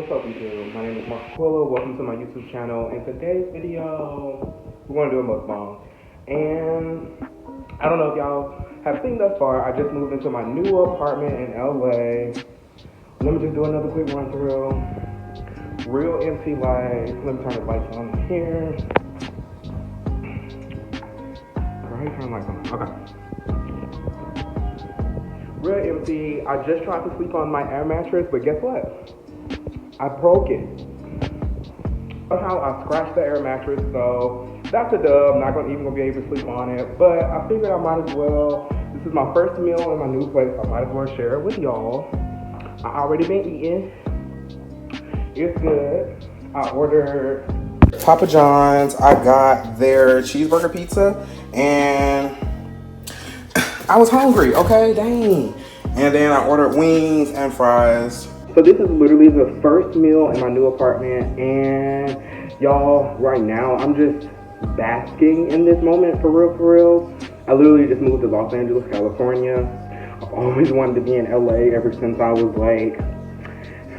What's up, YouTube? My name is Auquila. Welcome to my YouTube channel. In today's video, we're going to do a mukbang. And I don't know if y'all have seen thus far, I just moved into my new apartment in LA. Let me just do another quick run through. Real empty lights. Let me turn the lights on here. How you turn the lights on? Okay. Real empty. I just tried to sleep on my air mattress, but guess what? I broke it. Somehow I scratched the air mattress, so that's a dub. I'm not even gonna be able to sleep on it. But I figured I might as well. This is my first meal in my new place. I might as well share it with y'all. I already been eating. It's good. I ordered Papa John's. I got their cheeseburger pizza, and I was hungry. Okay, dang. And then I ordered wings and fries. So this is literally the first meal in my new apartment, and y'all, right now, I'm just basking in this moment, for real. I literally just moved to Los Angeles, California. I've always wanted to be in LA ever since I was like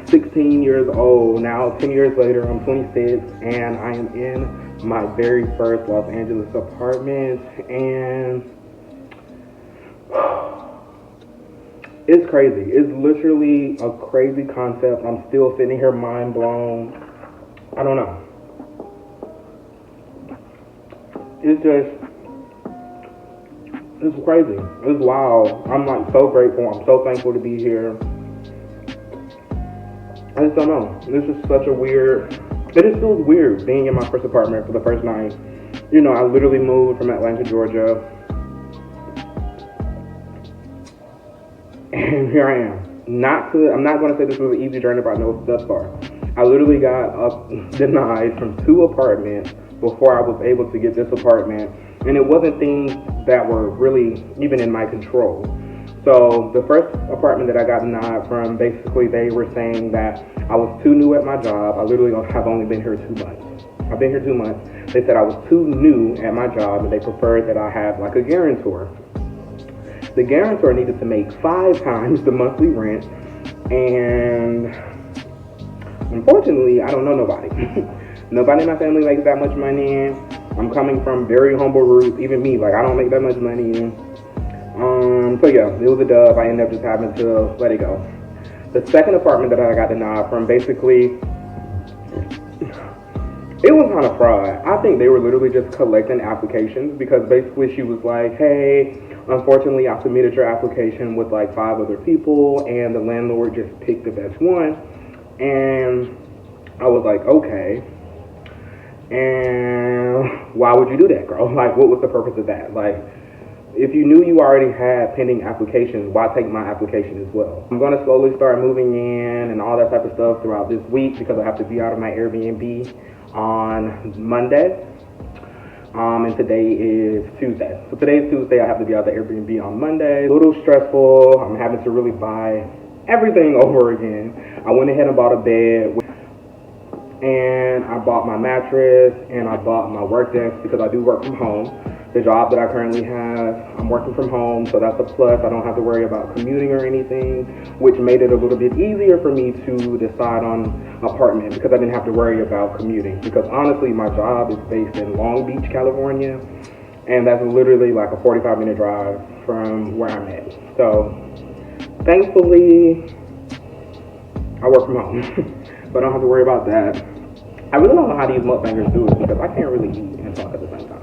16 years old. Now, 10 years later, I'm 26, and I am in my very first Los Angeles apartment, and it's crazy. It's literally a crazy concept. I'm still sitting here mind blown. I don't know. It's crazy. It's wild. I'm like so grateful. I'm so thankful to be here. I just don't know. This is such a weird, it just feels weird being in my first apartment for the first night. You know, I literally moved from Atlanta, Georgia. And here I am. I'm not going to say this was an easy journey, but I know thus far. I literally got denied from 2 apartments before I was able to get this apartment. And it wasn't things that were really even in my control. So the first apartment that I got denied from, basically they were saying that I was too new at my job. I literally have only been here 2 months. I've been here 2 months. They said I was too new at my job, and they preferred that I have like a guarantor. The guarantor needed to make 5 times the monthly rent, and unfortunately, I don't know nobody. Nobody in my family makes that much money. I'm coming from very humble roots. Even me, like I don't make that much money. So yeah, it was a dub. I ended up just having to let it go. The second apartment that I got denied from, basically, it was kind of fraud. I think they were literally just collecting applications, because basically she was like, hey, unfortunately, I submitted your application with like 5 other people, and the landlord just picked the best one. And I was like, okay. And why would you do that, girl? Like, what was the purpose of that? Like, if you knew you already had pending applications, why take my application as well? I'm going to slowly start moving in and all that type of stuff throughout this week, because I have to be out of my Airbnb on Monday. And today is Tuesday. So today is Tuesday. I have to be out the Airbnb on Monday. A little stressful. I'm having to really buy everything over again. I went ahead and bought a bed, and I bought my mattress, and I bought my work desk, because I do work from home. The job that I currently have, I'm working from home, so that's a plus. I don't have to worry about commuting or anything, which made it a little bit easier for me to decide on apartment, because I didn't have to worry about commuting. Because honestly, my job is based in Long Beach, California, and that's literally like a 45-minute drive from where I'm at. So thankfully, I work from home, so I don't have to worry about that. I really don't know how these mukbangers do it, because I can't really eat and talk at the same time.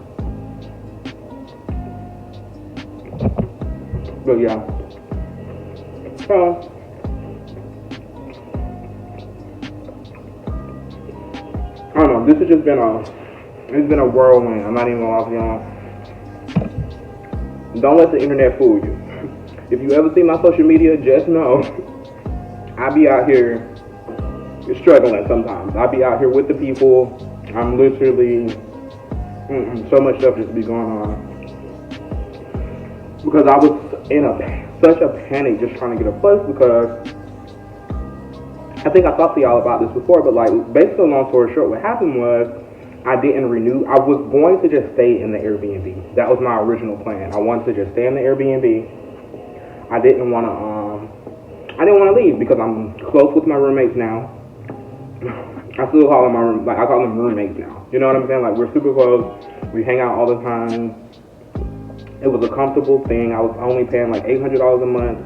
But yeah, so I don't know. This has just been a whirlwind. I'm not even gonna lie to y'all. Don't let the internet fool you. If you ever see my social media, just know I be out here struggling sometimes. I be out here with the people. I'm literally so much stuff just be going on, because I was in such a panic just trying to get a place, because I think I talked to y'all about this before, but like, basically, long story short, what happened was I didn't renew. I was going to just stay in the Airbnb. That was my original plan. I wanted to just stay in the Airbnb. I didn't want to leave, because I'm close with my roommates now. I still call them my room, like I call them roommates now. You know what I'm saying? Like we're super close. We hang out all the time. It was a comfortable thing. I was only paying like $800 a month.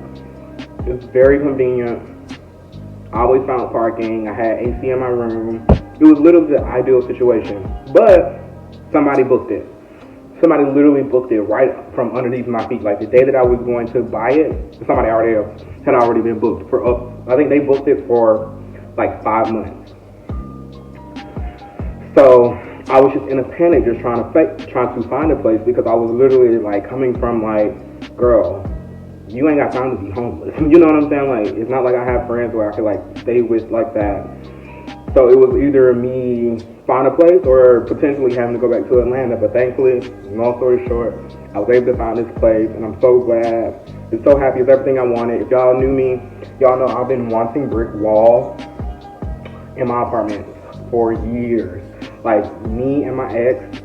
It's very convenient. I always found parking. I had AC in my room. It was literally the ideal situation. But somebody booked it. Somebody literally booked it right from underneath my feet. Like the day that I was going to buy it, somebody had already been booked for I think they booked it for like 5 months. So I was just in a panic, just trying to find a place, because I was literally like coming from like, girl, you ain't got time to be homeless. You know what I'm saying? Like, it's not like I have friends where I could like stay with like that. So it was either me find a place or potentially having to go back to Atlanta. But thankfully, long story short, I was able to find this place, and I'm so glad. I'm so happy. It's everything I wanted. If y'all knew me, y'all know I've been wanting brick walls in my apartment for years. Like, me and my ex,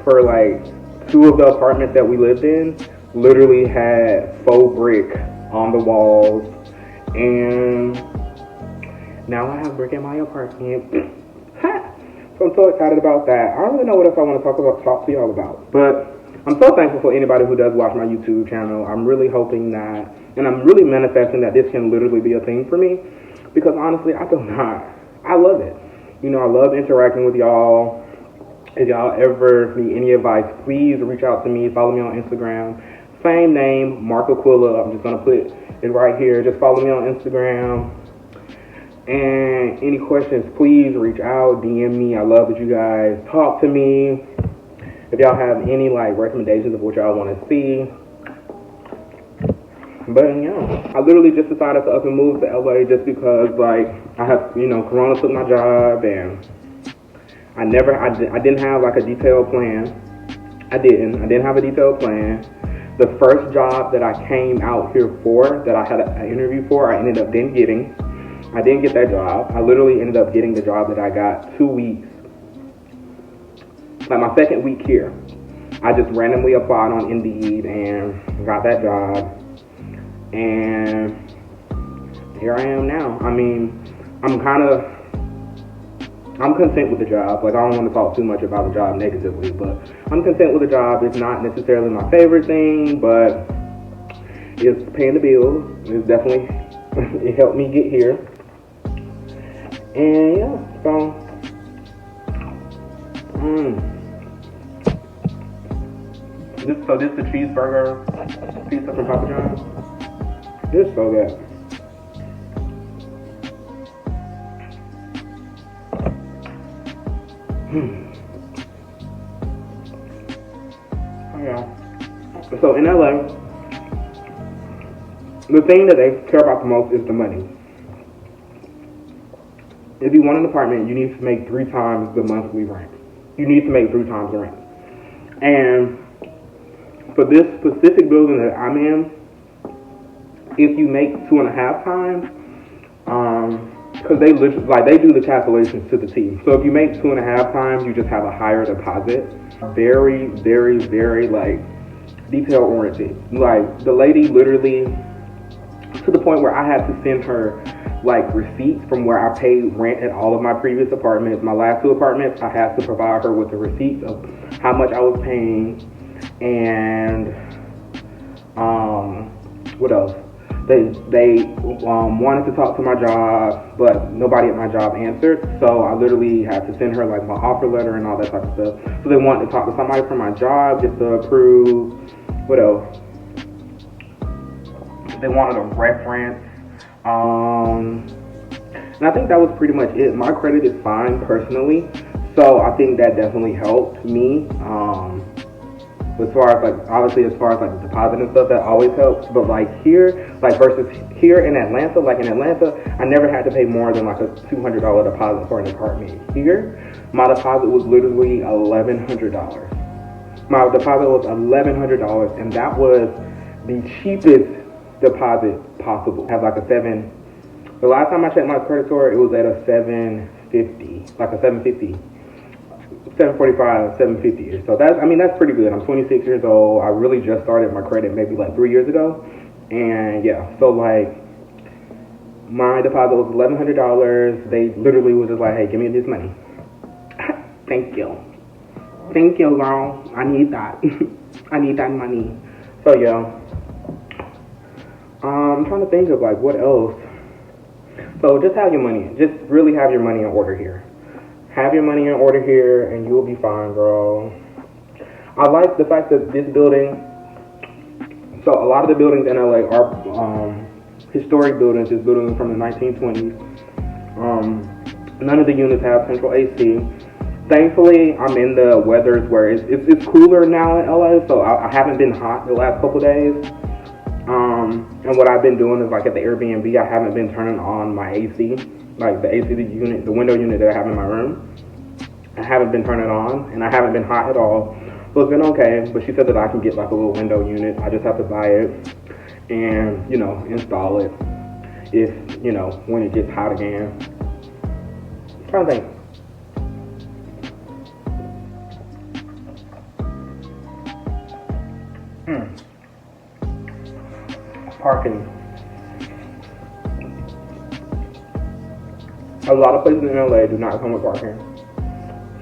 for like 2 of the apartments that we lived in, literally had faux brick on the walls, and now I have brick in my apartment. So I'm so excited about that. I don't really know what else I want to talk to y'all about, but I'm so thankful for anybody who does watch my YouTube channel. I'm really hoping that, and I'm really manifesting that this can literally be a thing for me, because honestly, I love it. You know, I love interacting with y'all. If y'all ever need any advice, please reach out to me. Follow me on Instagram. Same name, Mark Auquila. I'm just going to put it right here. Just follow me on Instagram. And any questions, please reach out. DM me. I love that you guys talk to me. If y'all have any like recommendations of what y'all want to see. But yeah, I literally just decided to up and move to LA just because like I have, you know, Corona took my job, and I didn't have like a detailed plan. I didn't have a detailed plan. The first job that I came out here for, that I had an interview for, I ended up then getting. I didn't get that job. I literally ended up getting the job that I got 2 weeks. Like my second week here. I just randomly applied on Indeed and got that job. And here I am now. I mean, I'm content with the job. Like, I don't want to talk too much about the job negatively, but I'm content with the job. It's not necessarily my favorite thing, but it's paying the bills. It's definitely, it helped me get here. And yeah, so, this is the cheeseburger pizza from Papa John's. This is so good. Oh yeah. So in LA, the thing that they care about the most is the money. If you want an apartment, you need to make 3 times the monthly rent. You need to make 3 times the rent. And for this specific building that I'm in, if you make 2.5 times, because they do the calculations to the T. So if you make 2.5 times, you just have a higher deposit. Very, very, very like detail oriented. Like the lady literally, to the point where I had to send her like receipts from where I paid rent at all of my previous apartments. My last 2 apartments, I had to provide her with the receipts of how much I was paying, and what else? They wanted to talk to my job, but nobody at my job answered. So I literally had to send her like my offer letter and all that type of stuff. So they wanted to talk to somebody from my job just to approve. What else? They wanted a reference. And I think that was pretty much it. My credit is fine personally, so I think that definitely helped me. As far as like, obviously as far as like the deposit and stuff, that always helps. But like here, like versus here in Atlanta, like in Atlanta, I never had to pay more than like a $200 deposit for an apartment. Here, my deposit was literally $1,100. My deposit was $1,100, and that was the cheapest deposit possible. I have like a 7. The last time I checked my credit score, it was at a 750, like a 750. 745, 750. So that's pretty good. I'm 26 years old. I really just started my credit maybe like 3 years ago. And yeah, so like My deposit was $1,100. They literally was just like, hey, give me this money. Thank you. Thank you, girl. I need that. I need that money. So, yeah. I'm trying to think of, like, what else. So, just have your money. Just really have your money in order here. Have your money in order here, and you'll be fine, girl. I like the fact that this building, so a lot of the buildings in LA are historic buildings. This building is from the 1920s. None of the units have central AC. Thankfully, I'm in the weathers where it's cooler now in LA, so I haven't been hot the last couple days. And what I've been doing is, like, at the Airbnb, I haven't been turning on my AC, like the AC unit, the window unit that I have in my room. I haven't been turning it on, and I haven't been hot at all. So it's been okay, but she said that I can get, like, a little window unit. I just have to buy it and, you know, install it if, you know, when it gets hot again. I'm trying to think. Parking. A lot of places in LA do not come with parking.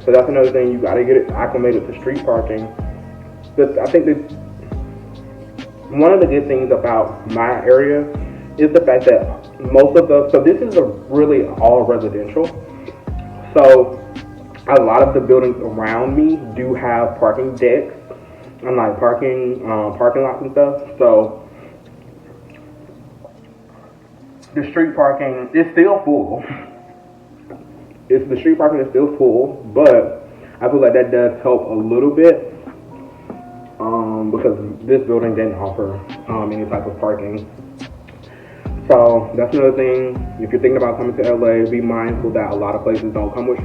So that's another thing, you gotta get it acclimated to street parking. But I think that one of the good things about my area is the fact that most of so this is a really all residential. So a lot of the buildings around me do have parking decks and, like, parking lots and stuff. So the street parking is still full. The street parking is still full, but I feel like that does help a little bit because this building didn't offer any type of parking. So that's another thing. If you're thinking about coming to LA, be mindful that a lot of places don't come with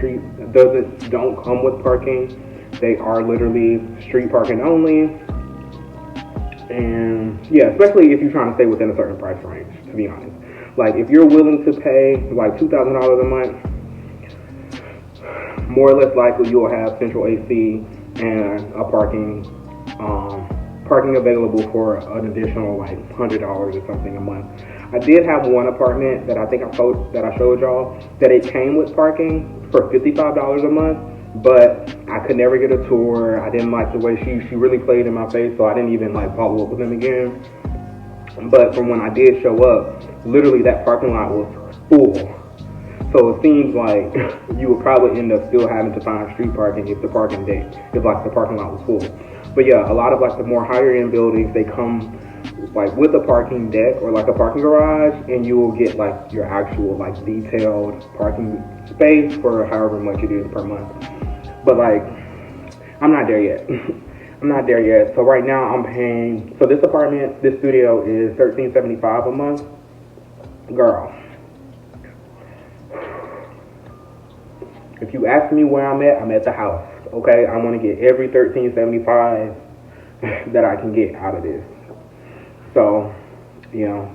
don't come with parking. They are literally street parking only. And yeah, especially if you're trying to stay within a certain price range, to be honest. Like, if you're willing to pay like $2,000 a month, more or less likely you'll have central AC and a parking available for an additional like $100 or something a month. I did have one apartment that I think I showed y'all that it came with parking for $55 a month, but I could never get a tour. I didn't like the way she really played in my face, so I didn't even like follow up with them again. But from when I did show up, literally that parking lot was full. So it seems like you would probably end up still having to find street parking if the parking lot was full. But yeah, a lot of like the more higher end buildings, they come like with a parking deck or like a parking garage, and you will get like your actual like detailed parking space for however much it is per month. But like, I'm not there yet. I'm not there yet. So right now I'm paying, so this studio is $13.75 a month. Girl, if you ask me where I'm at the house. Okay, I want to get every $13.75 that I can get out of this. So, you know,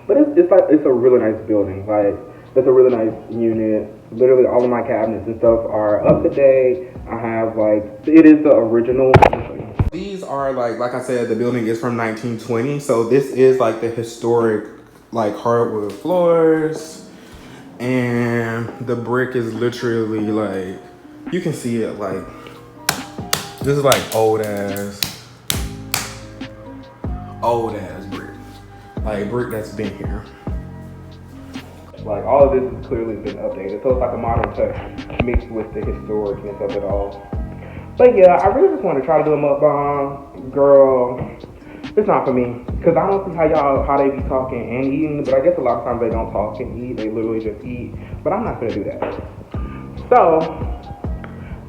but it's a really nice building. Like, it's a really nice unit. Literally all of my cabinets and stuff are up to date. I have like, it is the original. These are like I said, the building is from 1920. So this is like the historic like hardwood floors, and the brick is literally like, you can see it, like, this is like old ass brick. Like brick that's been here. Like all of this has clearly been updated. So it's like a modern touch mixed with the historicness of it all. But yeah, I really just want to try to do a mukbang. Girl, it's not for me. Because I don't see how they be talking and eating. But I guess a lot of times they don't talk and eat. They literally just eat. But I'm not going to do that. So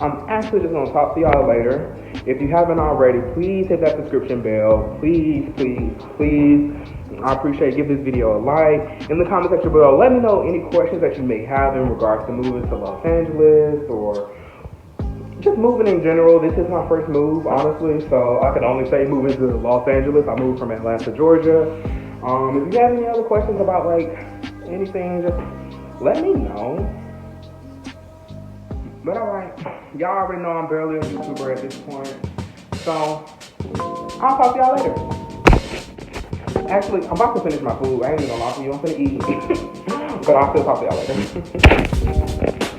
I'm actually just gonna talk to y'all later. If you haven't already, please hit that subscription bell. Please, please, please. I appreciate it. Give this video a like. In the comment section below, let me know any questions that you may have in regards to moving to Los Angeles or just moving in general. This is my first move, honestly, so I can only say moving to Los Angeles. I moved from Atlanta, Georgia. If you have any other questions about like anything, just let me know. But alright, y'all already know I'm barely a YouTuber at this point. So, I'll talk to y'all later. Actually, I'm about to finish my food. I ain't even gonna lie to you. I'm finna eat. But I'll still talk to y'all later.